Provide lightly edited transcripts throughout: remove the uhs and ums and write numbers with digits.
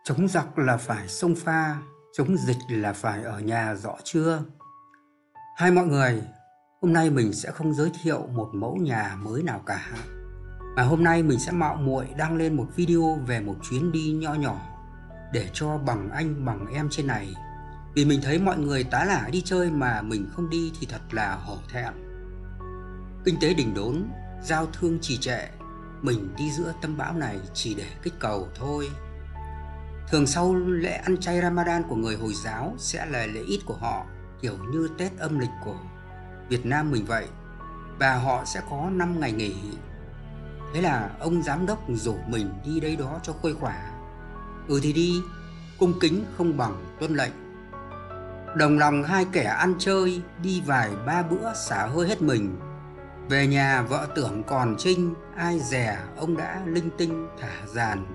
Chống giặc là phải xông pha, chống dịch là phải ở nhà rõ chưa? Hai mọi người, hôm nay mình sẽ không giới thiệu một mẫu nhà mới nào cả. Mà hôm nay mình sẽ mạo muội đăng lên một video về một chuyến đi nho nhỏ để cho bằng anh bằng em trên này. Vì mình thấy mọi người tá lả đi chơi mà mình không đi thì thật là hổ thẹn. Kinh tế đỉnh đốn, giao thương trì trệ, mình đi giữa tâm bão này chỉ để kích cầu thôi. Thường sau lễ ăn chay Ramadan của người Hồi giáo sẽ là lễ Eid của họ, kiểu như Tết âm lịch của Việt Nam mình vậy, và họ sẽ có 5 ngày nghỉ. Thế là ông giám đốc rủ mình đi đây đó cho khuây khỏa. Ừ thì đi, cung kính không bằng tuân lệnh. Đồng lòng hai kẻ ăn chơi, đi vài ba bữa xả hơi hết mình. Về nhà vợ tưởng còn trinh, ai dè ông đã linh tinh thả dàn.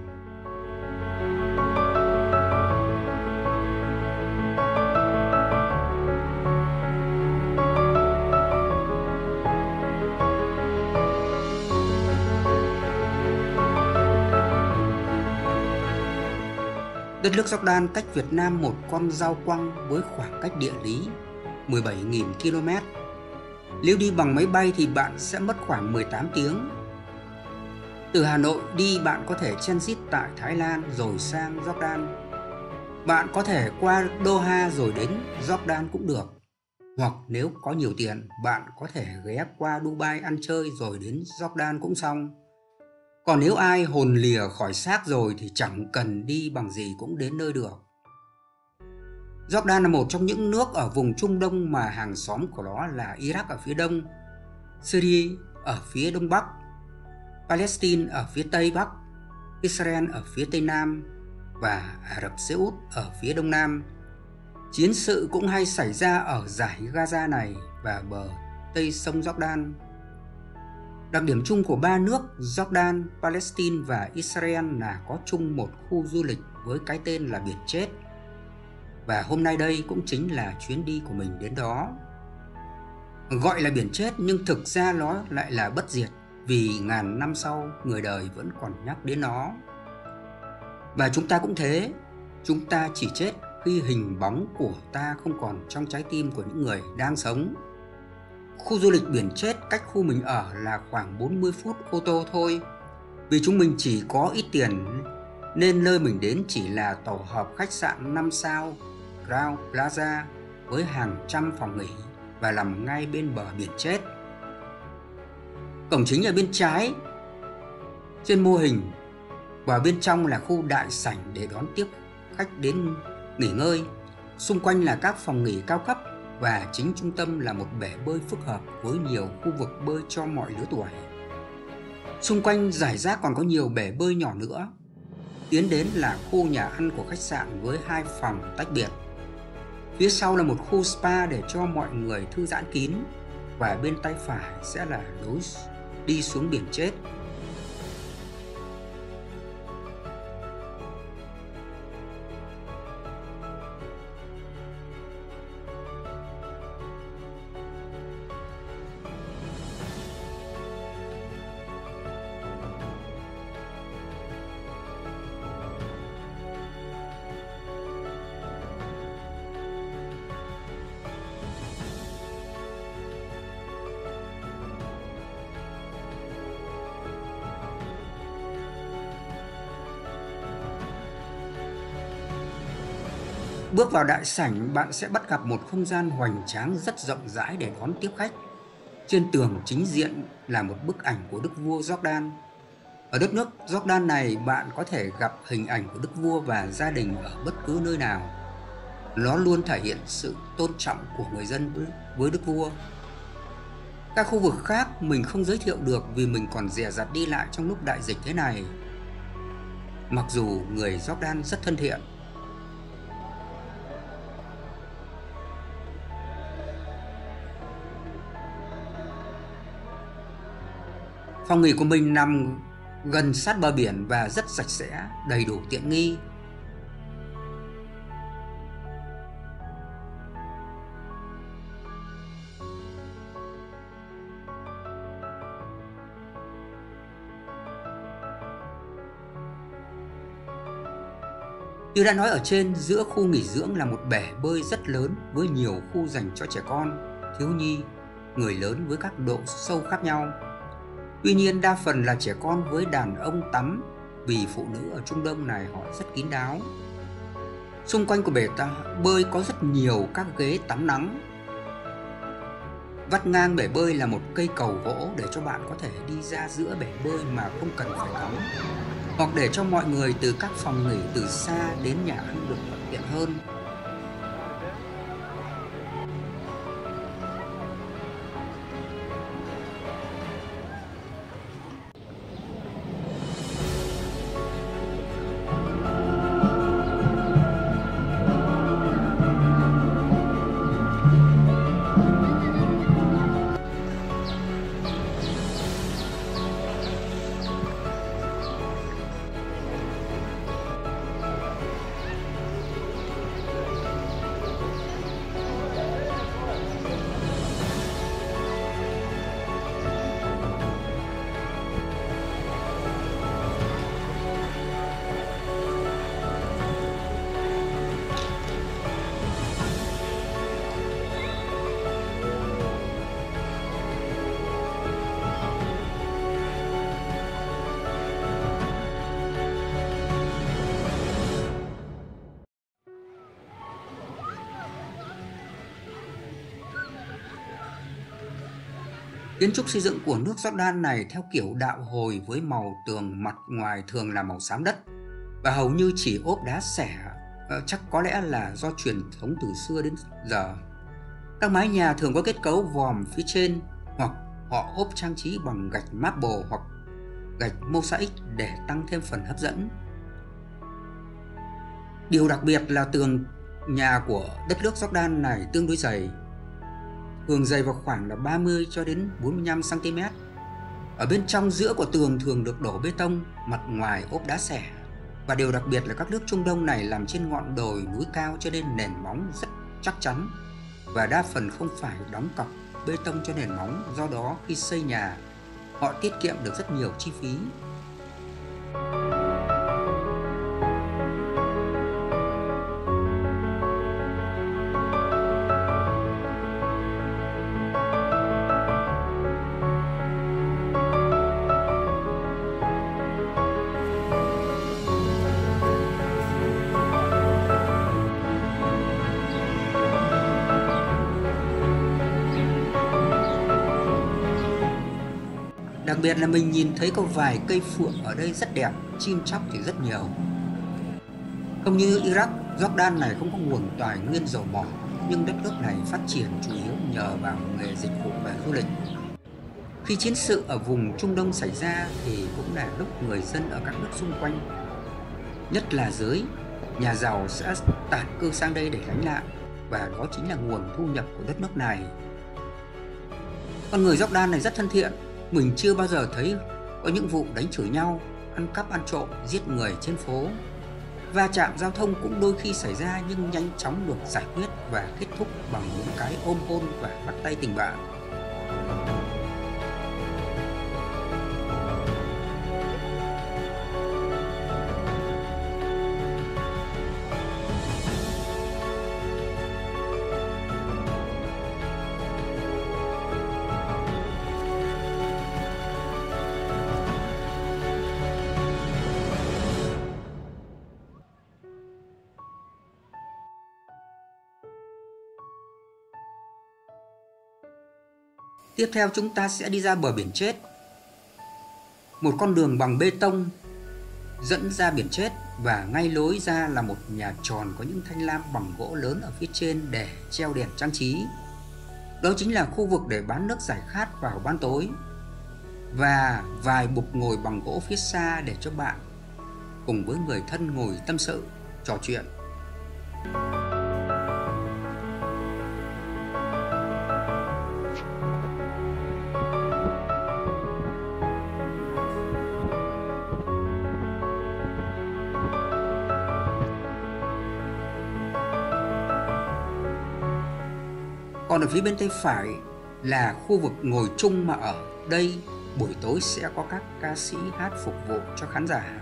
Đất nước Jordan cách Việt Nam một con dao quăng với khoảng cách địa lý 17.000 km. Nếu đi bằng máy bay thì bạn sẽ mất khoảng 18 tiếng. Từ Hà Nội đi bạn có thể transit tại Thái Lan rồi sang Jordan. Bạn có thể qua Doha rồi đến Jordan cũng được. Hoặc nếu có nhiều tiền, bạn có thể ghé qua Dubai ăn chơi rồi đến Jordan cũng xong. Còn nếu ai hồn lìa khỏi xác rồi thì chẳng cần đi bằng gì cũng đến nơi được. Jordan là một trong những nước ở vùng Trung Đông mà hàng xóm của nó là Iraq ở phía đông, Syria ở phía đông bắc, Palestine ở phía tây bắc, Israel ở phía tây nam và Ả Rập Xê Út ở phía đông nam. Chiến sự cũng hay xảy ra ở dải Gaza này và bờ tây sông Jordan. Đặc điểm chung của ba nước Jordan, Palestine và Israel là có chung một khu du lịch với cái tên là Biển Chết. Và hôm nay đây cũng chính là chuyến đi của mình đến đó. Gọi là Biển Chết nhưng thực ra nó lại là bất diệt, vì ngàn năm sau người đời vẫn còn nhắc đến nó. Và chúng ta cũng thế, chúng ta chỉ chết khi hình bóng của ta không còn trong trái tim của những người đang sống. Khu du lịch Biển Chết cách khu mình ở là khoảng 40 phút ô tô thôi. Vì chúng mình chỉ có ít tiền nên nơi mình đến chỉ là tổ hợp khách sạn 5 sao Crown Plaza với hàng trăm phòng nghỉ và nằm ngay bên bờ Biển Chết. Cổng chính ở bên trái trên mô hình, và bên trong là khu đại sảnh để đón tiếp khách đến nghỉ ngơi. Xung quanh là các phòng nghỉ cao cấp và chính trung tâm là một bể bơi phức hợp với nhiều khu vực bơi cho mọi lứa tuổi. Xung quanh rải rác còn có nhiều bể bơi nhỏ nữa. Tiến đến là khu nhà ăn của khách sạn với 2 phòng tách biệt. Phía sau là một khu spa để cho mọi người thư giãn kín, và bên tay phải sẽ là lối đi xuống Biển Chết. Bước vào đại sảnh, bạn sẽ bắt gặp một không gian hoành tráng rất rộng rãi để đón tiếp khách. Trên tường chính diện là một bức ảnh của Đức vua Jordan. Ở đất nước Jordan này, bạn có thể gặp hình ảnh của Đức vua và gia đình ở bất cứ nơi nào. Nó luôn thể hiện sự tôn trọng của người dân với Đức vua. Các khu vực khác mình không giới thiệu được vì mình còn dè dặt đi lại trong lúc đại dịch thế này. Mặc dù người Jordan rất thân thiện. Phòng nghỉ của mình nằm gần sát bờ biển và rất sạch sẽ, đầy đủ tiện nghi. Như đã nói ở trên, giữa khu nghỉ dưỡng là một bể bơi rất lớn với nhiều khu dành cho trẻ con, thiếu nhi, người lớn với các độ sâu khác nhau. Tuy nhiên đa phần là trẻ con với đàn ông tắm, vì phụ nữ ở Trung Đông này họ rất kín đáo. Xung quanh của bể bơi có rất nhiều các ghế tắm nắng. Vắt ngang bể bơi là một cây cầu gỗ để cho bạn có thể đi ra giữa bể bơi mà không cần phải tắm, hoặc để cho mọi người từ các phòng nghỉ từ xa đến nhà ăn được thuận tiện hơn. Kiến trúc xây dựng của nước Jordan này theo kiểu đạo hồi với màu tường mặt ngoài thường là màu xám đất và hầu như chỉ ốp đá sẻ, chắc có lẽ là do truyền thống từ xưa đến giờ. Các mái nhà thường có kết cấu vòm phía trên, hoặc họ ốp trang trí bằng gạch marble hoặc gạch mosaic để tăng thêm phần hấp dẫn. Điều đặc biệt là tường nhà của đất nước Jordan này tương đối dày, thường dày vào khoảng là 30 cho đến 45 cm. Ở bên trong giữa của tường thường được đổ bê tông, mặt ngoài ốp đá sẻ. Và điều đặc biệt là các nước Trung Đông này làm trên ngọn đồi núi cao cho nên nền móng rất chắc chắn và đa phần không phải đóng cọc bê tông cho nền móng, do đó khi xây nhà họ tiết kiệm được rất nhiều chi phí. Đặc biệt là mình nhìn thấy có vài cây phượng ở đây rất đẹp, chim chóc thì rất nhiều. Không như Iraq, Jordan này không có nguồn tài nguyên dầu mỏ, nhưng đất nước này phát triển chủ yếu nhờ vào nghề dịch vụ và du lịch. Khi chiến sự ở vùng Trung Đông xảy ra thì cũng là lúc người dân ở các nước xung quanh, nhất là giới nhà giàu, sẽ tản cư sang đây để lánh nạn, và đó chính là nguồn thu nhập của đất nước này. Con người Jordan này rất thân thiện. Mình chưa bao giờ thấy có những vụ đánh chửi nhau, ăn cắp ăn trộm, giết người trên phố. Va chạm giao thông cũng đôi khi xảy ra nhưng nhanh chóng được giải quyết và kết thúc bằng những cái ôm hôn và bắt tay tình bạn. Tiếp theo chúng ta sẽ đi ra bờ biển chết. Một con đường bằng bê tông dẫn ra biển chết, và ngay lối ra là một nhà tròn có những thanh lam bằng gỗ lớn ở phía trên để treo đèn trang trí. Đó chính là khu vực để bán nước giải khát vào ban tối, và vài bục ngồi bằng gỗ phía xa để cho bạn cùng với người thân ngồi tâm sự, trò chuyện. Còn ở phía bên tay phải là khu vực ngồi chung, mà ở đây buổi tối sẽ có các ca sĩ hát phục vụ cho khán giả.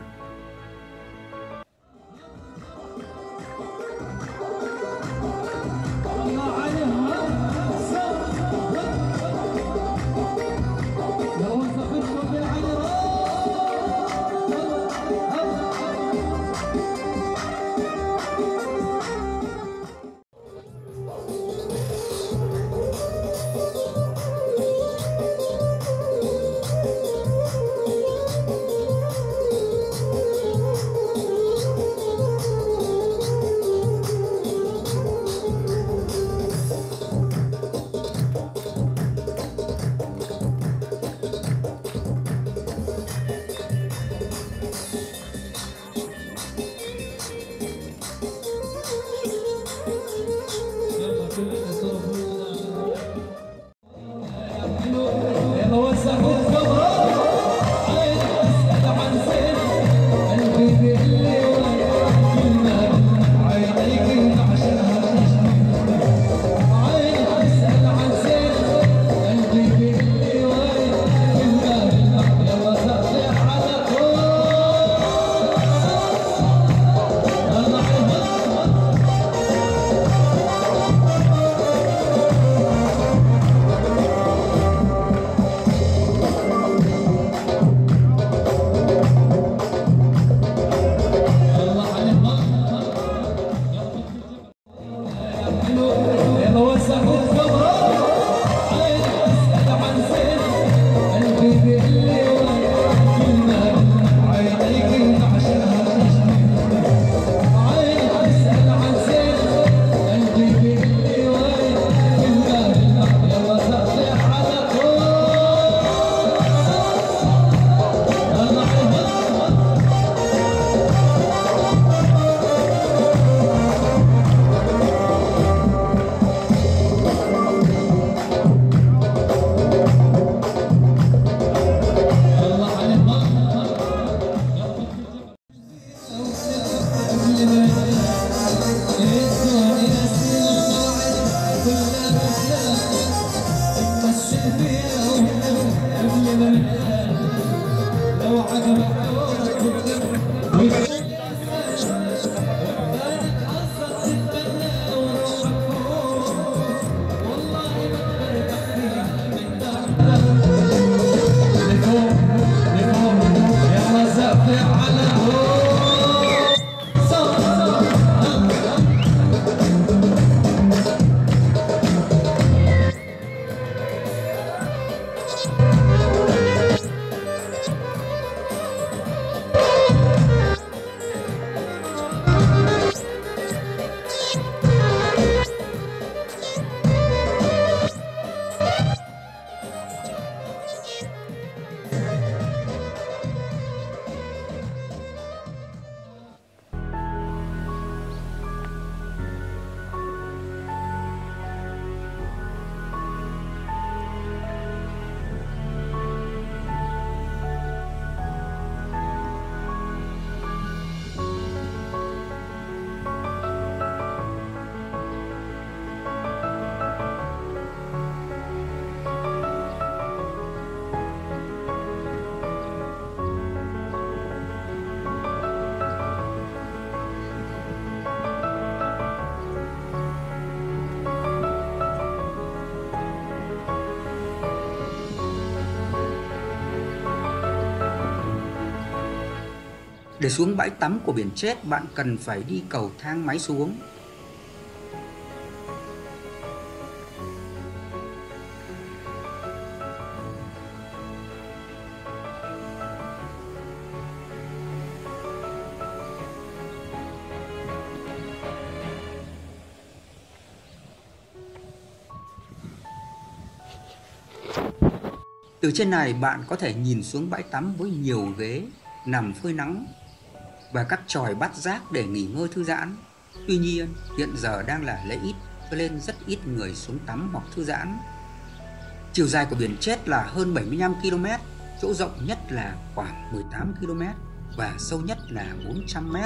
Để xuống bãi tắm của biển chết, bạn cần phải đi cầu thang máy xuống. Từ trên này bạn có thể nhìn xuống bãi tắm với nhiều ghế nằm phơi nắng và các chòi bắt rác để nghỉ ngơi thư giãn. Tuy nhiên, hiện giờ đang là lễ Eid cho nên rất ít người xuống tắm hoặc thư giãn. Chiều dài của biển chết là hơn 75 km, chỗ rộng nhất là khoảng 18 km và sâu nhất là 400 m.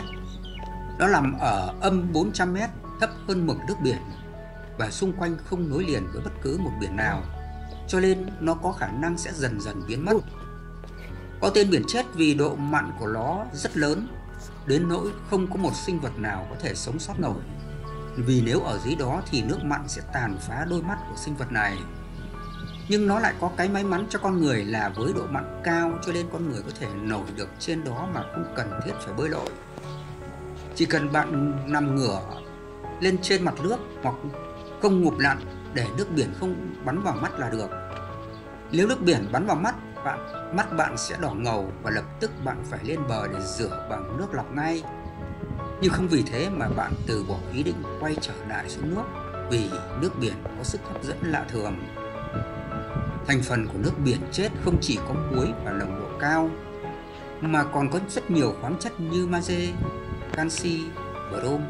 Nó nằm ở âm 400 m, thấp hơn mực nước biển và xung quanh không nối liền với bất cứ một biển nào, cho nên nó có khả năng sẽ dần dần biến mất. Có tên biển chết vì độ mặn của nó rất lớn, đến nỗi không có một sinh vật nào có thể sống sót nổi. Vì nếu ở dưới đó thì nước mặn sẽ tàn phá đôi mắt của sinh vật này. Nhưng nó lại có cái may mắn cho con người là với độ mặn cao cho nên con người có thể nổi được trên đó mà không cần thiết phải bơi lội. Chỉ cần bạn nằm ngửa lên trên mặt nước hoặc không ngụp lặn để nước biển không bắn vào mắt là được. Nếu nước biển bắn vào mắt bạn sẽ đỏ ngầu và lập tức bạn phải lên bờ để rửa bằng nước lọc ngay. Nhưng không vì thế mà bạn từ bỏ ý định quay trở lại xuống nước, vì nước biển có sức hấp dẫn lạ thường. Thành phần của nước biển chết không chỉ có muối và nồng độ cao, mà còn có rất nhiều khoáng chất như magie, canxi, brom,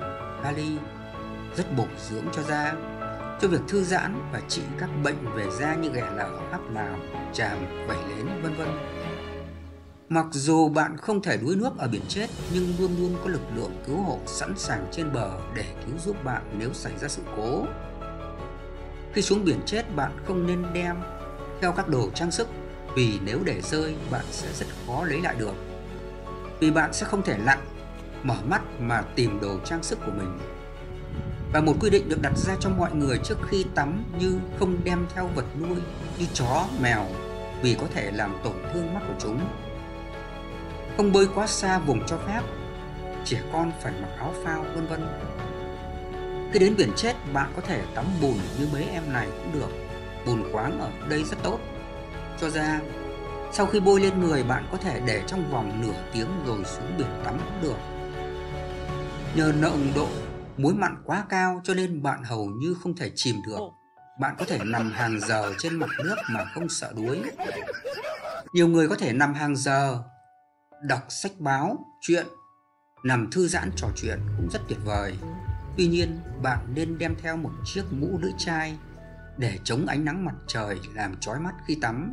kali, rất bổ dưỡng cho da, cho việc thư giãn và trị các bệnh về da như ghẻ lở, hắc bào, chàm, vảy nến, vân vân. Mặc dù bạn không thể đuối nước ở biển chết, nhưng luôn luôn có lực lượng cứu hộ sẵn sàng trên bờ để cứu giúp bạn nếu xảy ra sự cố. Khi xuống biển chết, bạn không nên đem theo các đồ trang sức, vì nếu để rơi, bạn sẽ rất khó lấy lại được. Vì bạn sẽ không thể lặn, mở mắt mà tìm đồ trang sức của mình. Và một quy định được đặt ra cho mọi người trước khi tắm như không đem theo vật nuôi như chó, mèo, vì có thể làm tổn thương mắt của chúng. Không bơi quá xa vùng cho phép, trẻ con phải mặc áo phao, vân vân. Khi đến biển chết, bạn có thể tắm bùn như mấy em này cũng được. Bùn khoáng ở đây rất tốt cho da. Sau khi bôi lên người, bạn có thể để trong vòng nửa tiếng rồi xuống biển tắm cũng được. Nhờ nồng độ muối mặn quá cao cho nên bạn hầu như không thể chìm được. Bạn có thể nằm hàng giờ trên mặt nước mà không sợ đuối. Nhiều người có thể nằm hàng giờ, đọc sách báo, truyện, nằm thư giãn trò chuyện cũng rất tuyệt vời. Tuy nhiên, bạn nên đem theo một chiếc mũ lưỡi chai để chống ánh nắng mặt trời làm chói mắt khi tắm.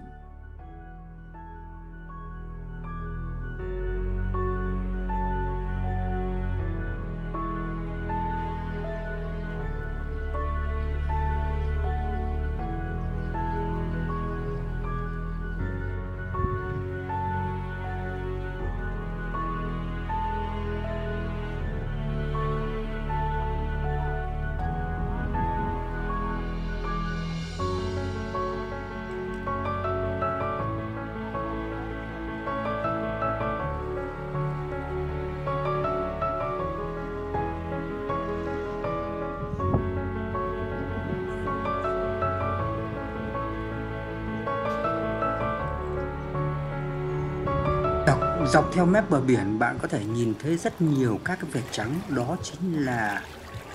Dọc theo mép bờ biển, bạn có thể nhìn thấy rất nhiều các cái vệt trắng, đó chính là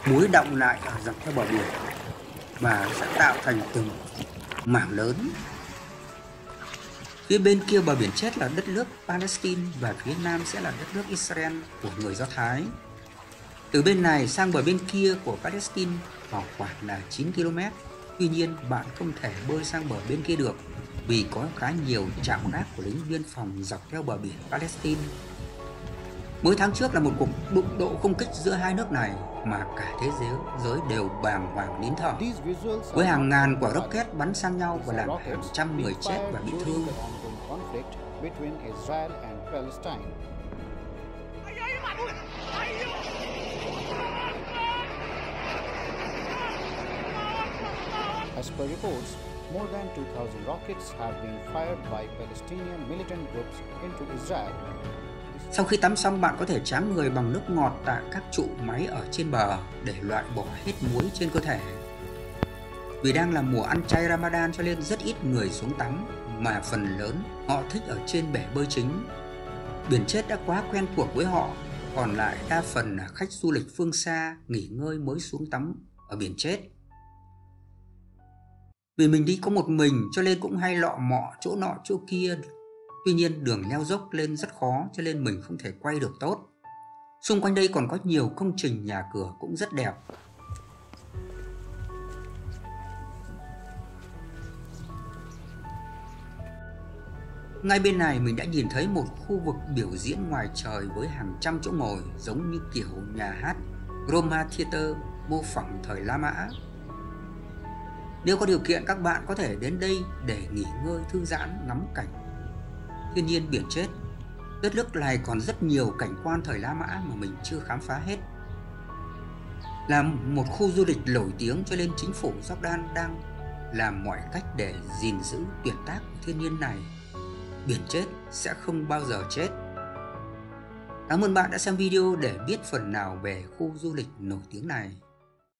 muối đọng lại ở dọc theo bờ biển và sẽ tạo thành từng mảng lớn. Phía bên kia bờ biển chết là đất nước Palestine và phía nam sẽ là đất nước Israel của người Do Thái. Từ bên này sang bờ bên kia của Palestine khoảng là 9 km. Tuy nhiên, bạn không thể bơi sang bờ bên kia được vì có khá nhiều trạm gác của lính biên phòng dọc theo bờ biển Palestine. Mới tháng trước là một cuộc đụng độ không kích giữa hai nước này mà cả thế giới đều bàng hoàng nín thở, với hàng ngàn quả rocket bắn sang nhau và làm hàng trăm người chết và bị thương. As per reports, more than 2,000 rockets have been fired by Palestinian militant groups into Israel. This Sau khi tắm xong, bạn có thể tráng người bằng nước ngọt tại các trụ máy ở trên bờ để loại bỏ hết muối trên cơ thể. Vì đang là mùa ăn chay Ramadan cho nên rất ít người xuống tắm, mà phần lớn họ thích ở trên bể bơi chính. Biển chết đã quá quen thuộc với họ, còn lại đa phần là khách du lịch phương xa nghỉ ngơi mới xuống tắm ở biển chết. Vì mình đi có một mình cho nên cũng hay lọ mọ chỗ nọ chỗ kia. Tuy nhiên đường leo dốc lên rất khó cho nên mình không thể quay được tốt. Xung quanh đây còn có nhiều công trình nhà cửa cũng rất đẹp. Ngay bên này mình đã nhìn thấy một khu vực biểu diễn ngoài trời với hàng trăm chỗ ngồi giống như kiểu nhà hát Roma Theater mô phỏng thời La Mã. Nếu có điều kiện, các bạn có thể đến đây để nghỉ ngơi thư giãn ngắm cảnh thiên nhiên biển chết. Đất nước này còn rất nhiều cảnh quan thời La Mã mà mình chưa khám phá hết. Là một khu du lịch nổi tiếng cho nên chính phủ Jordan đang làm mọi cách để gìn giữ tuyệt tác của thiên nhiên này. Biển chết sẽ không bao giờ chết. Cảm ơn bạn đã xem video để biết phần nào về khu du lịch nổi tiếng này.